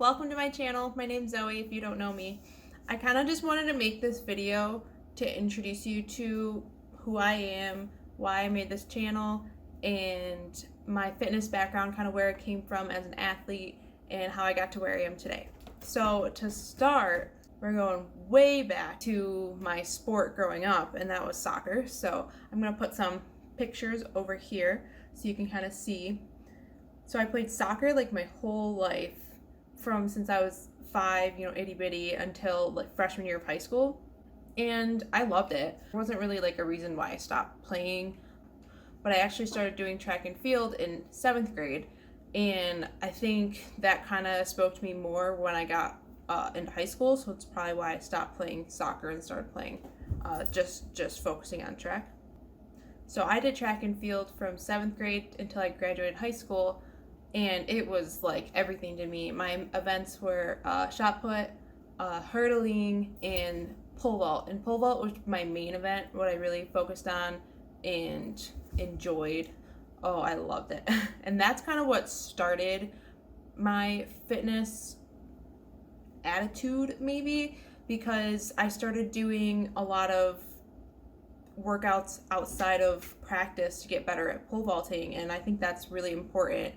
welcome to my channel. My name's Zoe if you don't know me. I kind of just wanted to make this video to introduce you to who I am, why I made this channel, and my fitness background, kind of where it came from as an athlete and how I got to where I am today. So to start, we're going way back to my sport growing up, and that was soccer. So I'm going to put some pictures over here so you can kind of see. So I played soccer like my whole life, from since I was 5, itty bitty, until like freshman year of high school. And I loved it. There wasn't really like a reason why I stopped playing, but I actually started doing track and field in 7th grade. And I think that kind of spoke to me more when I got into high school. So it's probably why I stopped playing soccer and started playing just focusing on track. So I did track and field from 7th grade until I graduated high school, and it was like everything to me. My events were shot put, hurdling, and pole vault. And pole vault was my main event, what I really focused on and enjoyed. Oh, I loved it. And that's kind of what started my fitness attitude, maybe, because I started doing a lot of workouts outside of practice to get better at pole vaulting. And I think that's really important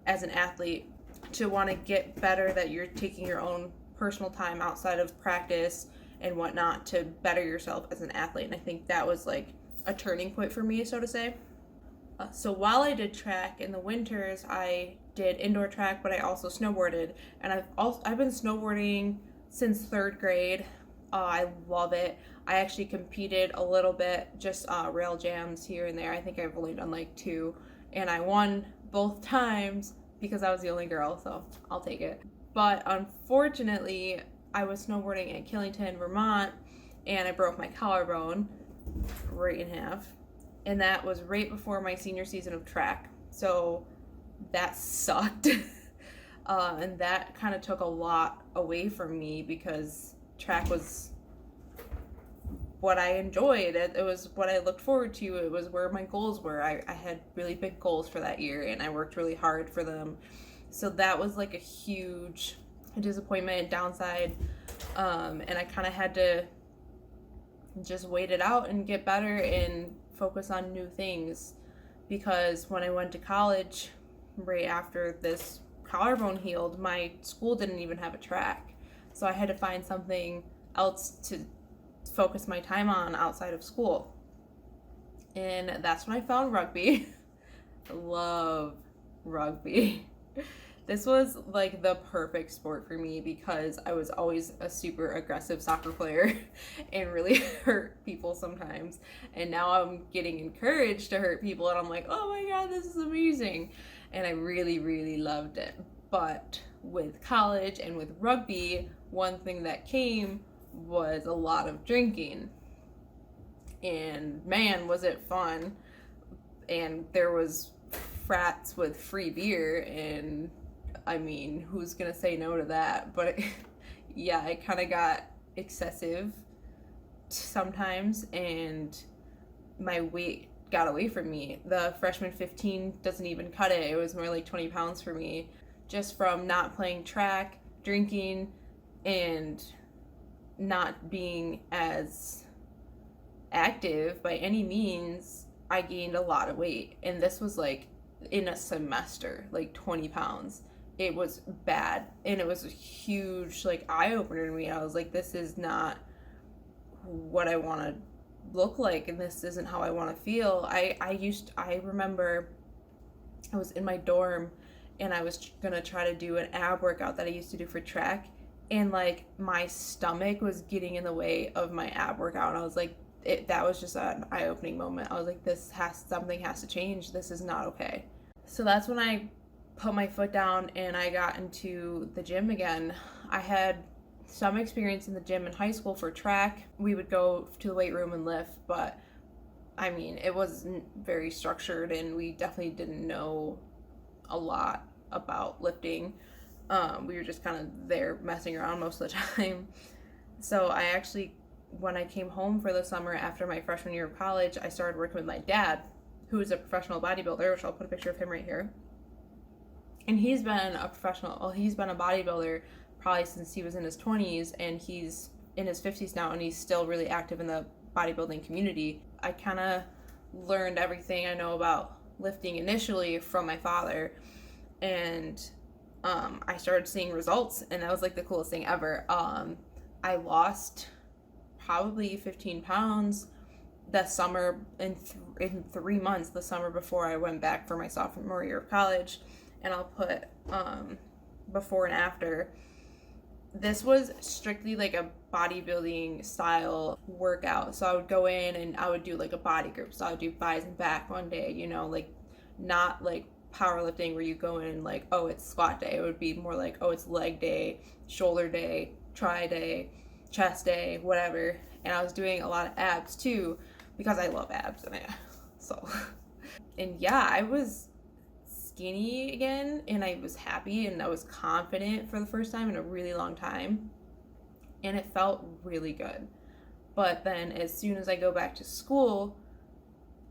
as an athlete, to want to get better, that you're taking your own personal time outside of practice and whatnot to better yourself as an athlete. And I think that was like a turning point for me, so to say. So while I did track in the winters, I did indoor track, but I also snowboarded. And I've been snowboarding since 3rd grade. I love it. I actually competed a little bit, just rail jams here and there. I think I've only done like 2, and I won both times because I was the only girl, so I'll take it. But unfortunately, I was snowboarding at Killington, Vermont, and I broke my collarbone right in half. And that was right before my senior season of track. So that sucked. And that kind of took a lot away from me, because track was what I enjoyed. It was what I looked forward to. It was where my goals were. I had really big goals for that year, and I worked really hard for them. So that was like a huge disappointment, downside. And I kind of had to just wait it out and get better and focus on new things, because when I went to college, right after this collarbone healed, my school didn't even have a track. So I had to find something else to focus my time on outside of school. And that's when I found rugby. I love rugby. This was like the perfect sport for me, because I was always a super aggressive soccer player and really hurt people sometimes. And now I'm getting encouraged to hurt people, and I'm like, oh my God, this is amazing. And I really, really loved it. But with college and with rugby, one thing that came was a lot of drinking. And man, was it fun. And there was frats with free beer, and I mean, who's gonna say no to that? But yeah, it kind of got excessive sometimes, and my weight got away from me. The freshman 15 doesn't even cut it. It was more like 20 pounds for me, just from not playing track, drinking, and not being as active by any means. I gained a lot of weight, and this was like in a semester, like 20 pounds. It was bad, and it was a huge like eye-opener to me. I was like, this is not what I want to look like, and this isn't how I want to feel. I remember I was in my dorm, and I was gonna try to do an ab workout that I used to do for track, and like my stomach was getting in the way of my ab workout, and I was like, that was just an eye-opening moment. I was like, something has to change. This is not okay. So that's when I put my foot down and I got into the gym again. I had some experience in the gym in high school for track. We would go to the weight room and lift, but I mean, it wasn't very structured, and we definitely didn't know a lot about lifting. We were just kind of there messing around most of the time. So I actually, when I came home for the summer after my freshman year of college, I started working with my dad, who is a professional bodybuilder, which I'll put a picture of him right here. And he's been a professional, well, he's been a bodybuilder probably since he was in his 20s, and he's in his 50s now, and he's still really active in the bodybuilding community. I kind of learned everything I know about lifting initially from my father, and I started seeing results, and that was like the coolest thing ever. I lost probably 15 pounds that summer in 3 months, the summer before I went back for my sophomore year of college. And I'll put before and after. This was strictly like a bodybuilding style workout. So I would go in and I would do like a body group. So I would do thighs and back one day, you know, like not like powerlifting where you go in and like, oh, it's squat day. It would be more like, oh, it's leg day, shoulder day, tri day, chest day, whatever. And I was doing a lot of abs too because I love abs. And yeah, I was skinny again, and I was happy and I was confident for the first time in a really long time, and it felt really good. But then as soon as I go back to school,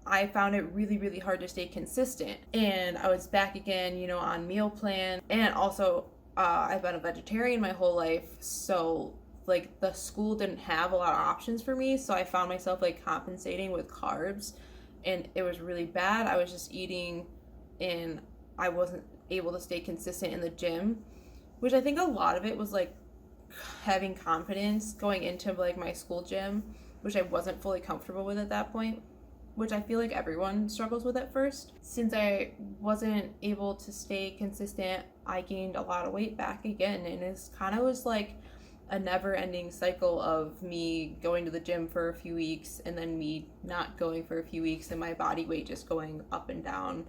I found it really, really hard to stay consistent, and I was back again, you know, on meal plan. And also I've been a vegetarian my whole life, so like the school didn't have a lot of options for me, so I found myself like compensating with carbs, and it was really bad. I was just eating, and I wasn't able to stay consistent in the gym, which I think a lot of it was like having confidence going into like my school gym, which I wasn't fully comfortable with at that point, which I feel like everyone struggles with at first. Since I wasn't able to stay consistent, I gained a lot of weight back again, and it's kind of was like a never-ending cycle of me going to the gym for a few weeks and then me not going for a few weeks, and my body weight just going up and down.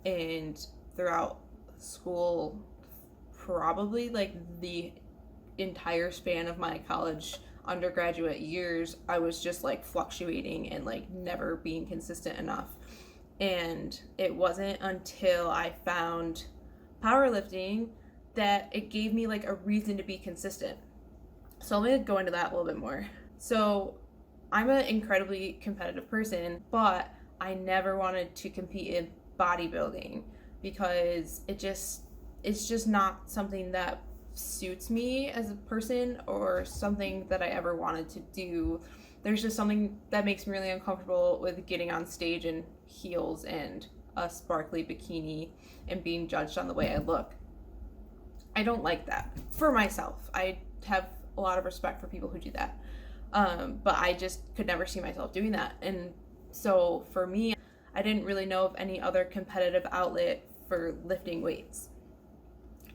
And throughout school, probably like the entire span of my college undergraduate years, I was just like fluctuating and like never being consistent enough. And it wasn't until I found powerlifting that it gave me like a reason to be consistent. So I'm going to go into that a little bit more. So I'm an incredibly competitive person, but I never wanted to compete in bodybuilding because it's just not something that suits me as a person or something that I ever wanted to do. There's just something that makes me really uncomfortable with getting on stage in heels and a sparkly bikini and being judged on the way I look. I don't like that for myself. I have a lot of respect for people who do that. But I just could never see myself doing that. And so for me, I didn't really know of any other competitive outlet for lifting weights.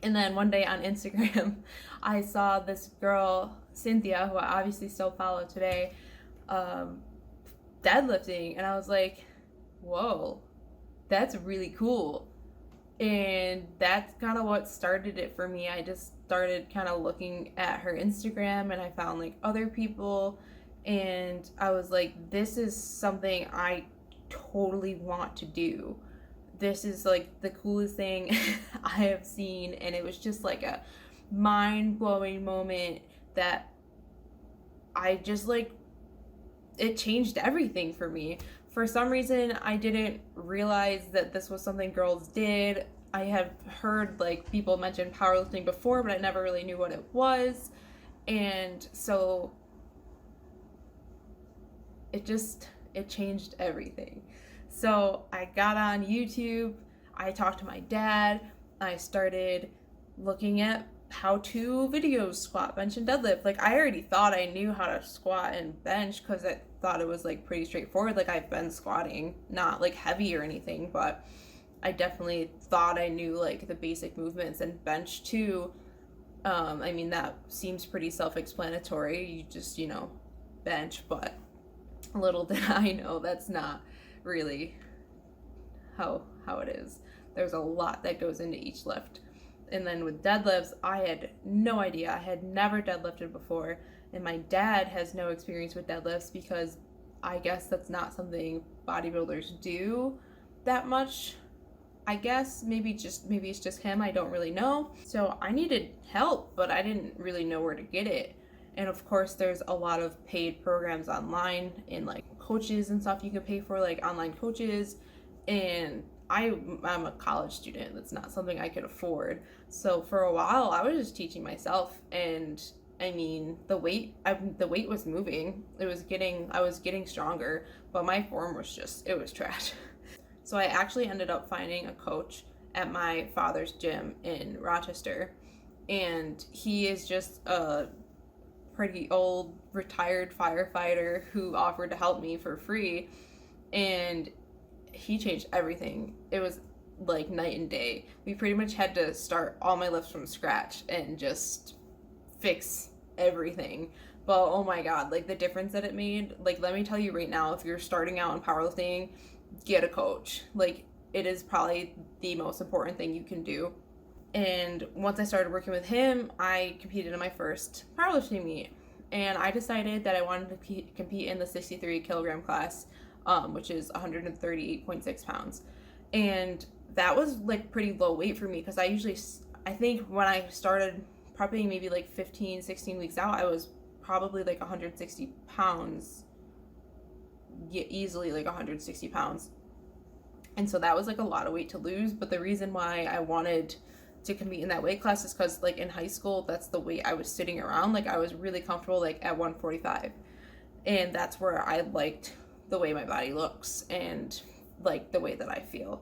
And then one day on Instagram, I saw this girl, Cynthia, who I obviously still follow today, deadlifting. And I was like, whoa, that's really cool. And that's kind of what started it for me. I just started kind of looking at her Instagram, and I found like other people, and I was like, this is something I totally want to do. This is like the coolest thing I have seen, and it was just like a mind-blowing moment that I just like, it changed everything for me. For some reason, I didn't realize that this was something girls did. I had heard like people mention powerlifting before, but I never really knew what it was. And so it changed everything. So I got on YouTube, I talked to my dad, I started looking at how-to videos, squat, bench, and deadlift. Like I already thought I knew how to squat and bench because I thought it was like pretty straightforward. Like I've been squatting, not like heavy or anything, but I definitely thought I knew like the basic movements. And bench too, I mean, that seems pretty self-explanatory. You just, you know, bench, but little did I know that's not really how it is. There's a lot that goes into each lift. And then with deadlifts, I had no idea. I had never deadlifted before, and my dad has no experience with deadlifts because I guess that's not something bodybuilders do that much. I guess maybe it's just him, I don't really know. So I needed help, but I didn't really know where to get it. And of course there's a lot of paid programs online and like coaches and stuff you could pay for, like online coaches, and I'm a college student. That's not something I could afford. So for a while, I was just teaching myself, and I mean, the weight was moving. I was getting stronger, but my form was just, it was trash. So I actually ended up finding a coach at my father's gym in Rochester, and he is just a pretty old retired firefighter who offered to help me for free, and he changed everything. It was like night and day. We pretty much had to start all my lifts from scratch and just fix everything. But oh my god, like the difference that it made. Like, let me tell you right now, if you're starting out in powerlifting, get a coach. Like, it is probably the most important thing you can do. And once I started working with him, I competed in my first powerlifting meet, and I decided that I wanted to compete in the 63 kilogram class, which is 138.6 pounds. And that was like pretty low weight for me, because I think when I started prepping, maybe like 15, 16 weeks out, I was probably like 160 pounds, easily like 160 pounds. And so that was like a lot of weight to lose. But the reason why I wanted to compete in that weight class is because like in high school, that's the weight I was sitting around. Like, I was really comfortable like at 145, and that's where I liked the way my body looks and like the way that I feel.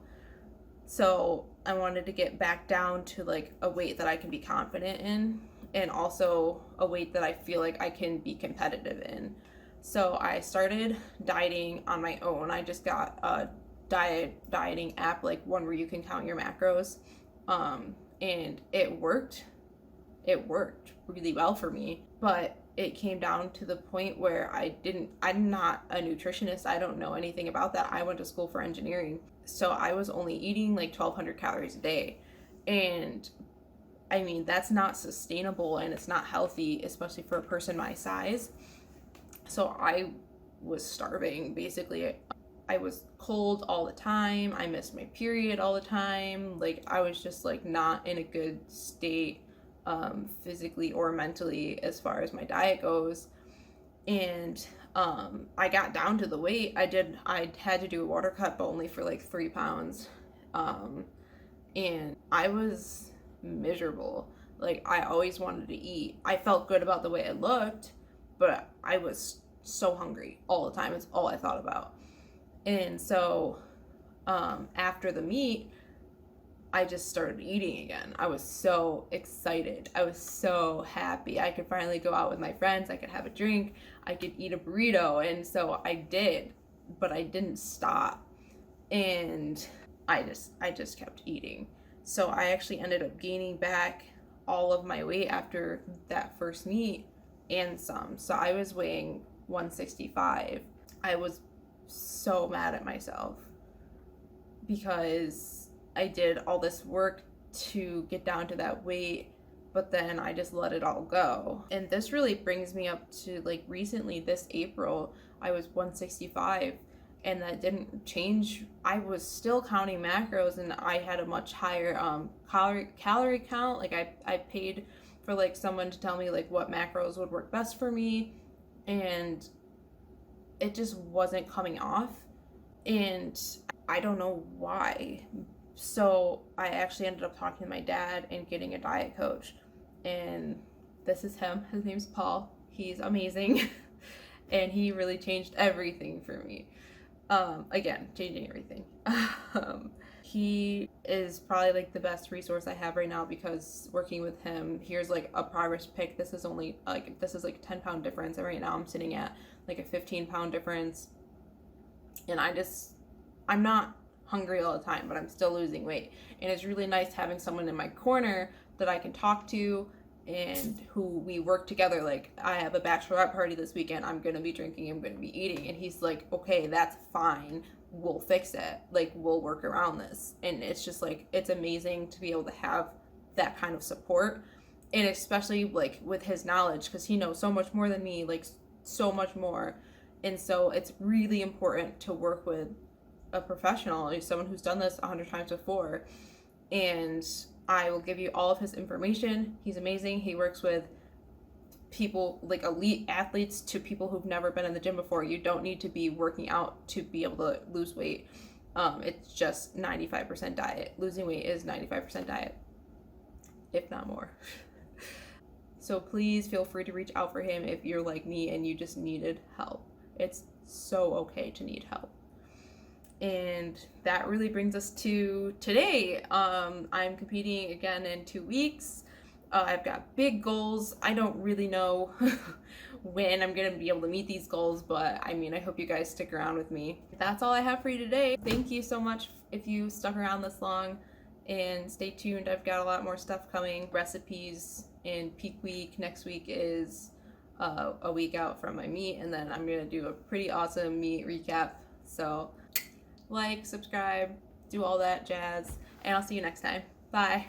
So I wanted to get back down to like a weight that I can be confident in, and also a weight that I feel like I can be competitive in. So I started dieting on my own. I just got a dieting app, like one where you can count your macros, and it worked really well for me. But it came down to the point where I'm not a nutritionist. I don't know anything about that. I went to school for engineering, so I was only eating like 1,200 calories a day, and I mean, that's not sustainable, and it's not healthy, especially for a person my size. So I was starving, basically. I was cold all the time. I missed my period all the time. Like, I was just like not in a good state, physically or mentally, as far as my diet goes. And I got down to the weight. I had to do a water cut, but only for like 3 pounds. And I was miserable. Like, I always wanted to eat. I felt good about the way I looked, but I was so hungry all the time. It's all I thought about. And so after the meet, I just started eating again. I was so excited. I was so happy. I could finally go out with my friends. I could have a drink. I could eat a burrito. And so I did, but I didn't stop. And I just kept eating. So I actually ended up gaining back all of my weight after that first meet and some. So I was weighing 165. I was so mad at myself because I did all this work to get down to that weight, but then I just let it all go. And this really brings me up to like recently, this April, I was 165, and that didn't change. I was still counting macros, and I had a much higher calorie count. Like, I paid for like someone to tell me like what macros would work best for me, and it just wasn't coming off, and I don't know why. So I actually ended up talking to my dad and getting a diet coach, and this is him. His name's Paul. He's amazing. And he really changed everything for me. Again, changing everything. He is probably like the best resource I have right now, because working with him, here's like a progress pic. This is like a 10-pound difference, and right now I'm sitting at like a 15-pound difference. And I'm not hungry all the time, but I'm still losing weight. And it's really nice having someone in my corner that I can talk to and who we work together. Like, I have a bachelorette party this weekend. I'm going to be drinking. I'm going to be eating. And he's like, okay, that's fine. We'll fix it. Like, we'll work around this. And it's just like, it's amazing to be able to have that kind of support. And especially like with his knowledge, because he knows so much more than me, like so much more. And so it's really important to work with a professional, like someone who's done this 100 times before. And I will give you all of his information. He's amazing. He works with people like elite athletes to people who've never been in the gym before. You don't need to be working out to be able to lose weight. It's just 95% diet. Losing weight is 95% diet, if not more. So please feel free to reach out for him if you're like me and you just needed help. It's so okay to need help. And that really brings us to today. I'm competing again in 2 weeks. I've got big goals. I don't really know when I'm going to be able to meet these goals, but I mean, I hope you guys stick around with me. That's all I have for you today. Thank you so much if you stuck around this long, and stay tuned. I've got a lot more stuff coming, recipes in peak week. Next week is a week out from my meet, and then I'm going to do a pretty awesome meet recap. So like, subscribe, do all that jazz, and I'll see you next time. Bye.